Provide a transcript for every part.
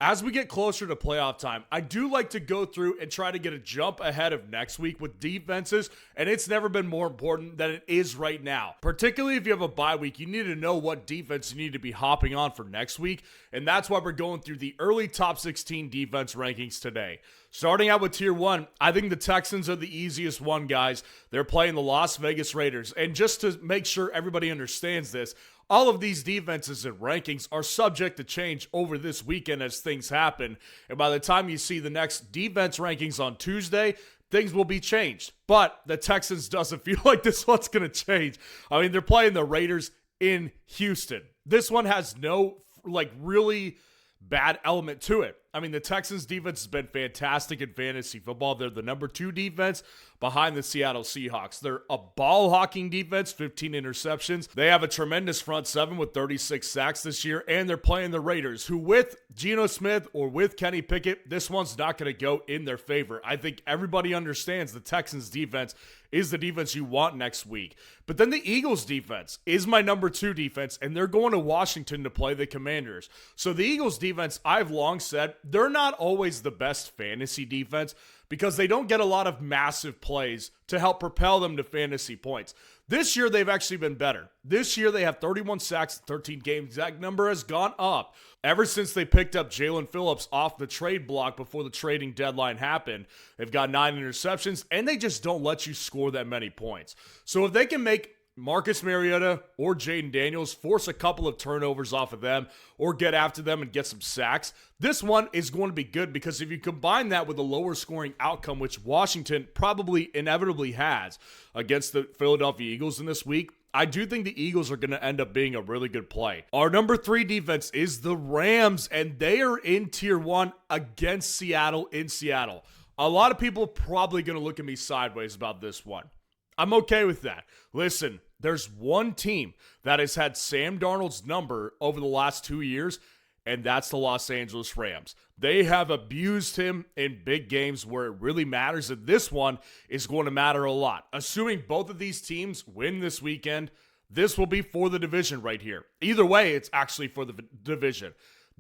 As we get closer to playoff time, I do like to go through and try to get a jump ahead of next week with defenses, and it's never been more important than it is right now. Particularly if you have a bye week, you need to know what defense you need to be hopping on for next week, and that's why we're going through the early top 16 defense rankings today. Starting out with Tier 1, I think the Texans are the easiest one, guys. They're playing the Las Vegas Raiders, and just to make sure everybody understands this, all of these defenses and rankings are subject to change over this weekend as things happen. And by the time you see the next defense rankings on Tuesday, things will be changed. But the Texans doesn't feel like this one's going to change. I mean, they're playing the Raiders in Houston. This one has no, really bad element to it. I mean, the Texans defense has been fantastic in fantasy football. They're the number 2 defense behind the Seattle Seahawks. They're a ball-hawking defense, 15 interceptions. They have a tremendous front seven with 36 sacks this year, and they're playing the Raiders, who with Geno Smith or with Kenny Pickett, this one's not going to go in their favor. I think everybody understands the Texans defense is the defense you want next week. But then the Eagles defense is my number 2 defense, and they're going to Washington to play the Commanders. So the Eagles defense, I've long said, they're not always the best fantasy defense because they don't get a lot of massive plays to help propel them to fantasy points. This year, they've actually been better. This year, they have 31 sacks in 13 games. That number has gone up ever since they picked up Jalen Phillips off the trade block before the trading deadline happened. They've got 9 interceptions, and they just don't let you score that many points. So if they can make Marcus Mariota or Jaden Daniels force a couple of turnovers off of them or get after them and get some sacks, this one is going to be good because if you combine that with a lower scoring outcome, which Washington probably inevitably has against the Philadelphia Eagles in this week, I do think the Eagles are going to end up being a really good play. Our number 3 defense is the Rams, and they are in Tier 1 against Seattle in Seattle. A lot of people are probably going to look at me sideways about this one. I'm okay with that. Listen, there's one team that has had Sam Darnold's number over the last 2 years, and that's the Los Angeles Rams. They have abused him in big games where it really matters, and this one is going to matter a lot. Assuming both of these teams win this weekend, this will be for the division right here. Either way, it's actually for the division.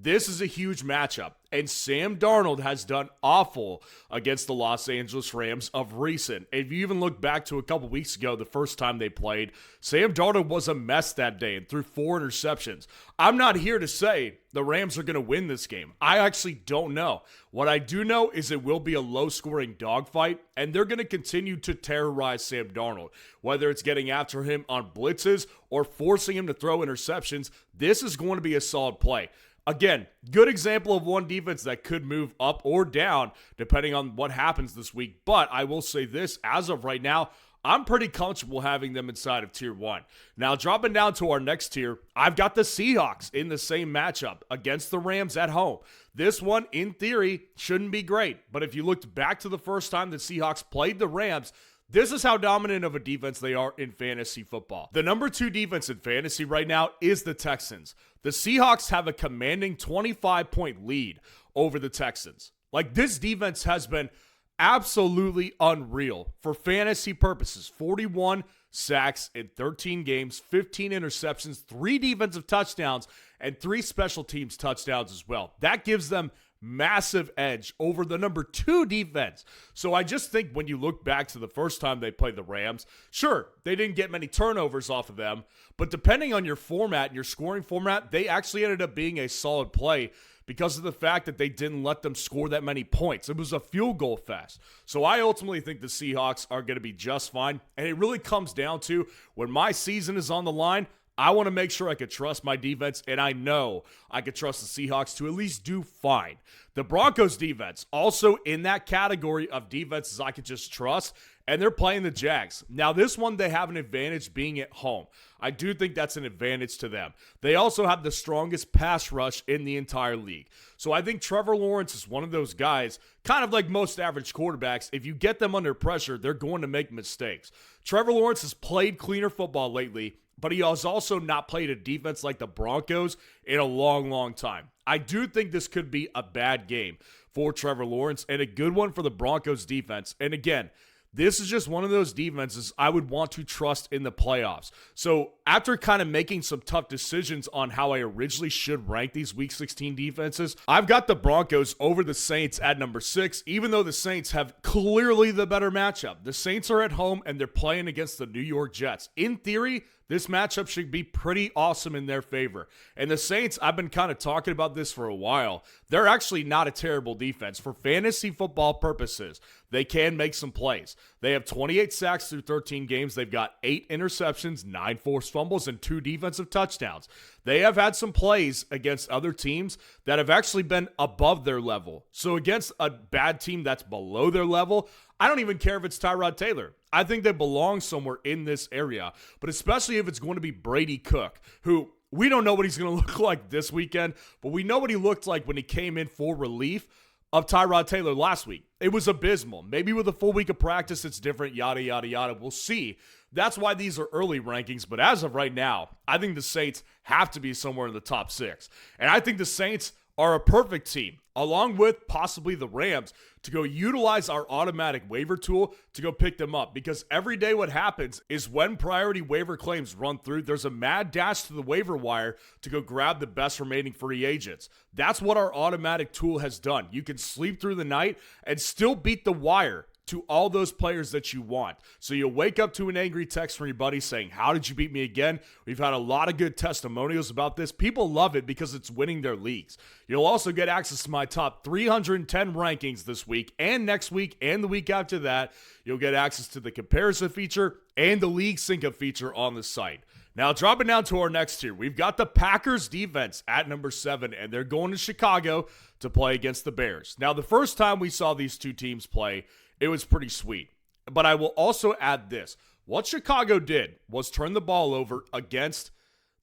This is a huge matchup, and Sam Darnold has done awful against the Los Angeles Rams of recent. If you even look back to a couple weeks ago, the first time they played, Sam Darnold was a mess that day and threw 4 interceptions. I'm not here to say the Rams are going to win this game. I actually don't know. What I do know is it will be a low-scoring dogfight, and they're going to continue to terrorize Sam Darnold. Whether it's getting after him on blitzes or forcing him to throw interceptions, this is going to be a solid play. Again, good example of one defense that could move up or down depending on what happens this week. But I will say this, as of right now, I'm pretty comfortable having them inside of Tier 1. Now, dropping down to our next tier, I've got the Seahawks in the same matchup against the Rams at home. This one, in theory, shouldn't be great. But if you looked back to the first time the Seahawks played the Rams, this is how dominant of a defense they are in fantasy football. The number 2 defense in fantasy right now is the Texans. The Seahawks have a commanding 25-point lead over the Texans. This defense has been absolutely unreal for fantasy purposes. 41 sacks in 13 games, 15 interceptions, 3 defensive touchdowns, and 3 special teams touchdowns as well. That gives them massive edge over the number 2 defense. So I just think when you look back to the first time they played the Rams, sure, they didn't get many turnovers off of them, but depending on your format and your scoring format, they actually ended up being a solid play because of the fact that they didn't let them score that many points. It was a field goal fest. So I ultimately think the Seahawks are going to be just fine, and it really comes down to when my season is on the line, I want to make sure I could trust my defense, and I know I could trust the Seahawks to at least do fine. The Broncos defense, also in that category of defenses I could just trust, and they're playing the Jags. Now, this one, they have an advantage being at home. I do think that's an advantage to them. They also have the strongest pass rush in the entire league. So I think Trevor Lawrence is one of those guys, kind of like most average quarterbacks. If you get them under pressure, they're going to make mistakes. Trevor Lawrence has played cleaner football lately, but he has also not played a defense like the Broncos in a long, long time. I do think this could be a bad game for Trevor Lawrence and a good one for the Broncos defense. And again, This is just one of those defenses I would want to trust in the playoffs. So after kind of making some tough decisions on how I originally should rank these Week 16 defenses, I've got the Broncos over the Saints at number 6, even though the Saints have clearly the better matchup. The Saints are at home and they're playing against the New York Jets. In theory, this matchup should be pretty awesome in their favor. And the Saints, I've been kind of talking about this for a while. They're actually not a terrible defense. For fantasy football purposes, they can make some plays. They have 28 sacks through 13 games. They've got 8 interceptions, 9 forced fumbles, and 2 defensive touchdowns. They have had some plays against other teams that have actually been above their level. So against a bad team that's below their level, I don't even care if it's Tyrod Taylor. I think they belong somewhere in this area, but especially if it's going to be Brady Cook, who we don't know what he's going to look like this weekend, but we know what he looked like when he came in for relief of Tyrod Taylor last week. It was abysmal. Maybe with a full week of practice, it's different, yada, yada, yada. We'll see. That's why these are early rankings, but as of right now, I think the Saints have to be somewhere in the top 6. And I think the Saints are a perfect team, along with possibly the Rams, to go utilize our automatic waiver tool to go pick them up. Because every day what happens is when priority waiver claims run through, there's a mad dash to the waiver wire to go grab the best remaining free agents. That's what our automatic tool has done. You can sleep through the night and still beat the wire to all those players that you want. So you'll wake up to an angry text from your buddy saying, "How did you beat me again?" We've had a lot of good testimonials about this. People love it because it's winning their leagues. You'll also get access to my top 310 rankings this week and next week and the week after that. You'll get access to the comparison feature and the league sync-up feature on the site. Now, dropping down to our next tier, we've got the Packers defense at number 7, and they're going to Chicago to play against the Bears. Now, the first time we saw these two teams play, it was pretty sweet. But I will also add this. What Chicago did was turn the ball over against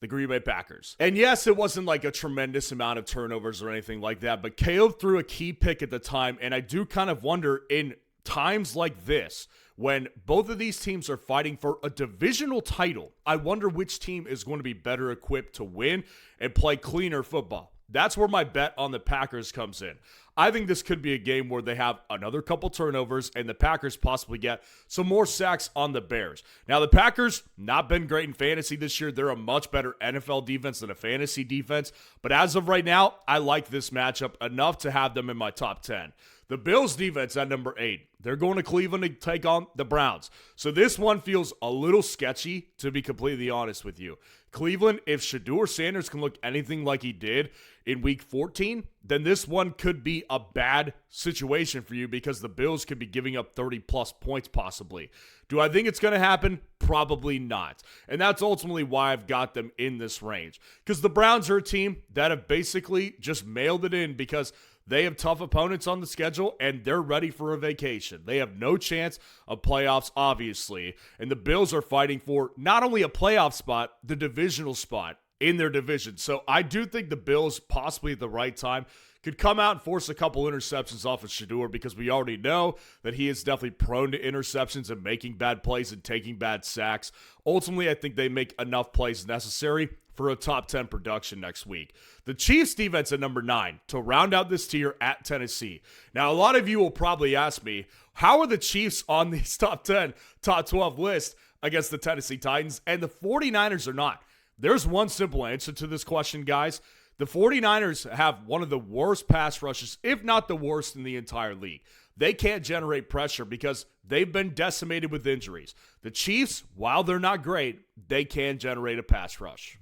the Green Bay Packers. And yes, it wasn't like a tremendous amount of turnovers or anything like that, but Caleb threw a key pick at the time, and I do kind of wonder in times like this, when both of these teams are fighting for a divisional title, I wonder which team is going to be better equipped to win and play cleaner football. That's where my bet on the Packers comes in. I think this could be a game where they have another couple turnovers and the Packers possibly get some more sacks on the Bears. Now, the Packers, not been great in fantasy this year. They're a much better NFL defense than a fantasy defense. But as of right now, I like this matchup enough to have them in my top 10. The Bills defense at number 8. They're going to Cleveland to take on the Browns. So this one feels a little sketchy, to be completely honest with you. Cleveland, if Shedeur Sanders can look anything like he did in Week 14, then this one could be a bad situation for you because the Bills could be giving up 30-plus points possibly. Do I think it's going to happen? Probably not. And that's ultimately why I've got them in this range. Because the Browns are a team that have basically just mailed it in because they have tough opponents on the schedule, and they're ready for a vacation. They have no chance of playoffs, obviously. And the Bills are fighting for not only a playoff spot, the divisional spot in their division. So I do think the Bills, possibly at the right time, could come out and force a couple interceptions off of Shedeur because we already know that he is definitely prone to interceptions and making bad plays and taking bad sacks. Ultimately, I think they make enough plays necessary for a top 10 production next week. The Chiefs defense at number 9 to round out this tier at Tennessee. Now, a lot of you will probably ask me, how are the Chiefs on these top 10, top 12 list against the Tennessee Titans and the 49ers are not? There's one simple answer to this question, guys. The 49ers have one of the worst pass rushes, if not the worst in the entire league. They can't generate pressure because they've been decimated with injuries. The Chiefs, while they're not great, they can generate a pass rush.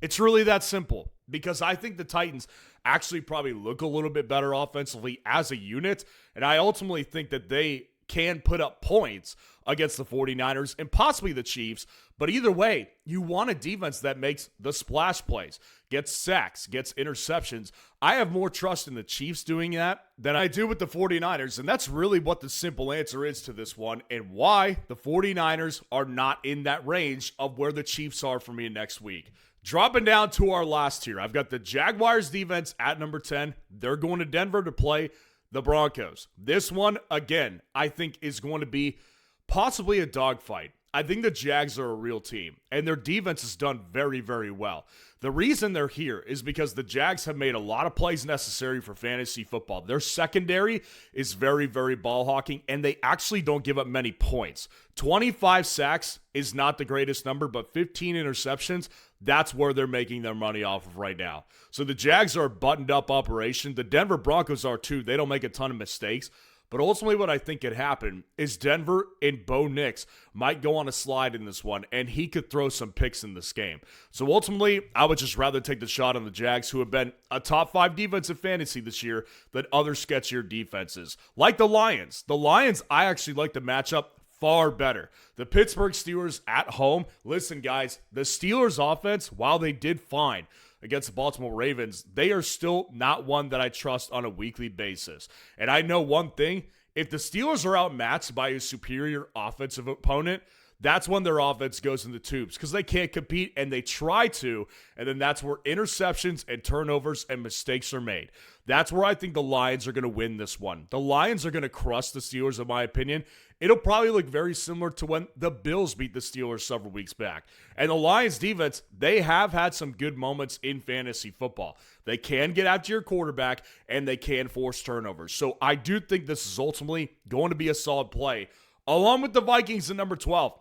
It's really that simple because I think the Titans actually probably look a little bit better offensively as a unit, and I ultimately think that they can put up points against the 49ers and possibly the Chiefs. But either way, you want a defense that makes the splash plays, gets sacks, gets interceptions. I have more trust in the Chiefs doing that than I do with the 49ers, and that's really what the simple answer is to this one and why the 49ers are not in that range of where the Chiefs are for me next week. Dropping down to our last tier, I've got the Jaguars defense at number 10. They're going to Denver to play the Broncos. This one, again, I think is going to be possibly a dogfight. I think the Jags are a real team, and their defense has done very, very well. The reason they're here is because the Jags have made a lot of plays necessary for fantasy football. Their secondary is very, very ball hawking, and they actually don't give up many points. 25 sacks is not the greatest number, but 15 interceptions, that's where they're making their money off of right now. So the Jags are a buttoned-up operation. The Denver Broncos are too. They don't make a ton of mistakes. But ultimately what I think could happen is Denver and Bo Nix might go on a slide in this one, and he could throw some picks in this game. So ultimately, I would just rather take the shot on the Jags, who have been a top 5 defense in fantasy this year, than other sketchier defenses. Like the Lions. The Lions, I actually like the matchup far better. The Pittsburgh Steelers at home. Listen, guys, the Steelers offense, while they did fine against the Baltimore Ravens, they are still not one that I trust on a weekly basis. And I know one thing, if the Steelers are outmatched by a superior offensive opponent, that's when their offense goes in the tubes because they can't compete and they try to, and then that's where interceptions and turnovers and mistakes are made. That's where I think the Lions are going to win this one. The Lions are going to crush the Steelers, in my opinion. It'll probably look very similar to when the Bills beat the Steelers several weeks back. And the Lions defense, they have had some good moments in fantasy football. They can get after your quarterback, and they can force turnovers. So I do think this is ultimately going to be a solid play, along with the Vikings at number 12.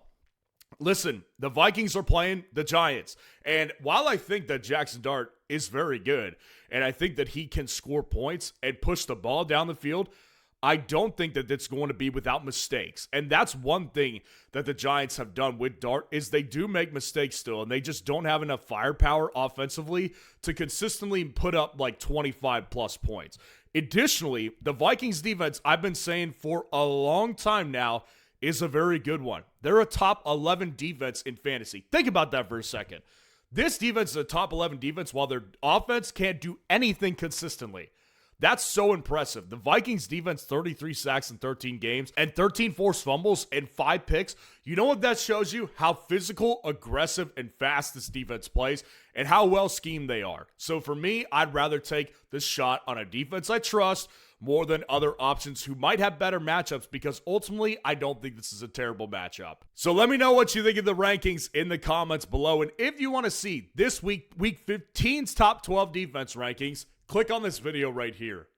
Listen, the Vikings are playing the Giants. And while I think that Jackson Dart is very good, and I think that he can score points and push the ball down the field, I don't think that it's going to be without mistakes. And that's one thing that the Giants have done with Dart is they do make mistakes still, and they just don't have enough firepower offensively to consistently put up like 25-plus points. Additionally, the Vikings defense, I've been saying for a long time now, is a very good one. They're a top 11 defense in fantasy. Think about that for a second. This defense is a top 11 defense while their offense can't do anything consistently. That's so impressive. The Vikings defense, 33 sacks in 13 games and 13 forced fumbles and 5 picks. You know what that shows you? How physical, aggressive, and fast this defense plays and how well schemed they are. So for me, I'd rather take the shot on a defense I trust more than other options who might have better matchups, because ultimately, I don't think this is a terrible matchup. So let me know what you think of the rankings in the comments below. And if you want to see this week 15's top 12 defense rankings, click on this video right here.